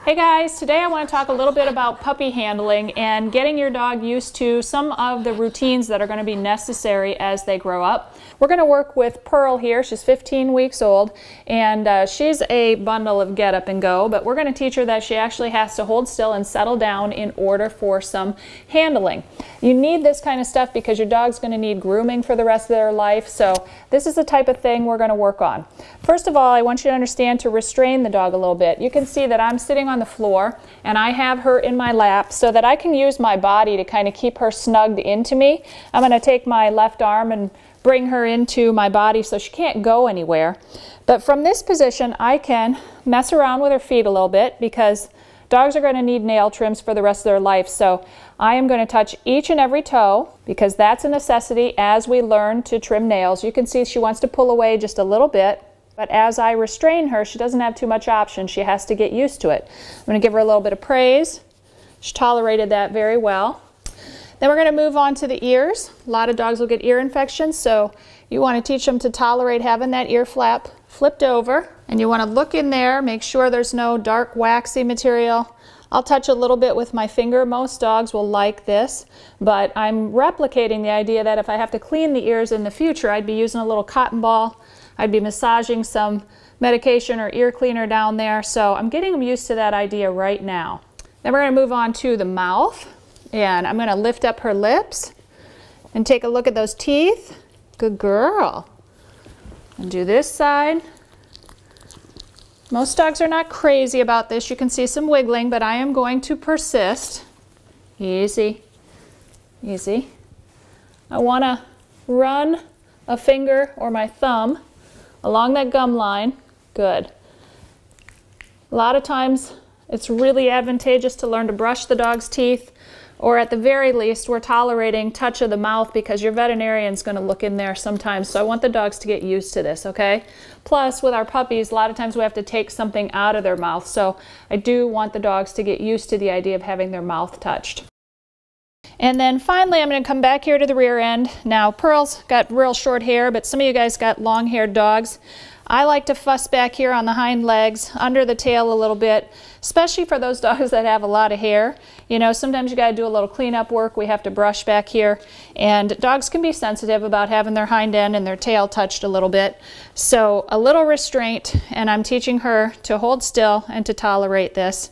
Hey guys, today I want to talk a little bit about puppy handling and getting your dog used to some of the routines that are going to be necessary as they grow up. We're going to work with Pearl here. She's 15 weeks old and she's a bundle of get up and go, but we're going to teach her that she actually has to hold still and settle down in order for some handling. You need this kind of stuff because your dog's going to need grooming for the rest of their life, so this is the type of thing we're going to work on. First of all, I want you to understand to restrain the dog a little bit. You can see that I'm sitting on the floor and I have her in my lap so that I can use my body to kind of keep her snugged into me. I'm going to take my left arm and bring her into my body so she can't go anywhere. But from this position I can mess around with her feet a little bit because dogs are going to need nail trims for the rest of their life. So I am going to touch each and every toe because that's a necessity as we learn to trim nails. You can see she wants to pull away just a little bit. But as I restrain her, she doesn't have too much option. She has to get used to it. I'm going to give her a little bit of praise. She tolerated that very well. Then we're going to move on to the ears. A lot of dogs will get ear infections, so you want to teach them to tolerate having that ear flap flipped over. And you want to look in there, make sure there's no dark waxy material. I'll touch a little bit with my finger. Most dogs will like this, but I'm replicating the idea that if I have to clean the ears in the future, I'd be using a little cotton ball. I'd be massaging some medication or ear cleaner down there, so I'm getting them used to that idea right now. Then we're going to move on to the mouth, and I'm going to lift up her lips and take a look at those teeth. Good girl. And do this side. Most dogs are not crazy about this. You can see some wiggling, but I am going to persist. Easy, easy. I want to run a finger or my thumb along that gum line. Good. A lot of times it's really advantageous to learn to brush the dog's teeth, or at the very least we're tolerating touch of the mouth because your veterinarian's going to look in there sometimes, so I want the dogs to get used to this, okay? Plus with our puppies, a lot of times we have to take something out of their mouth, so I do want the dogs to get used to the idea of having their mouth touched. And then finally I'm going to come back here to the rear end. Now Pearl's got real short hair, but some of you guys got long-haired dogs. I like to fuss back here on the hind legs, under the tail a little bit, especially for those dogs that have a lot of hair. You know, sometimes you got to do a little cleanup work. We have to brush back here, and dogs can be sensitive about having their hind end and their tail touched a little bit. So a little restraint, and I'm teaching her to hold still and to tolerate this.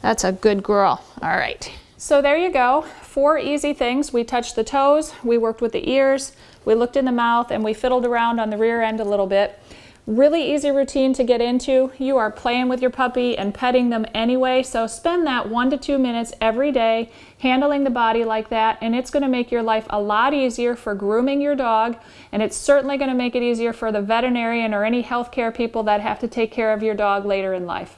That's a good girl. All right. So there you go. 4 easy things. We touched the toes, we worked with the ears, we looked in the mouth, and we fiddled around on the rear end a little bit. Really easy routine to get into. You are playing with your puppy and petting them anyway, so spend that 1 to 2 minutes every day handling the body like that, and it's going to make your life a lot easier for grooming your dog, and it's certainly going to make it easier for the veterinarian or any healthcare people that have to take care of your dog later in life.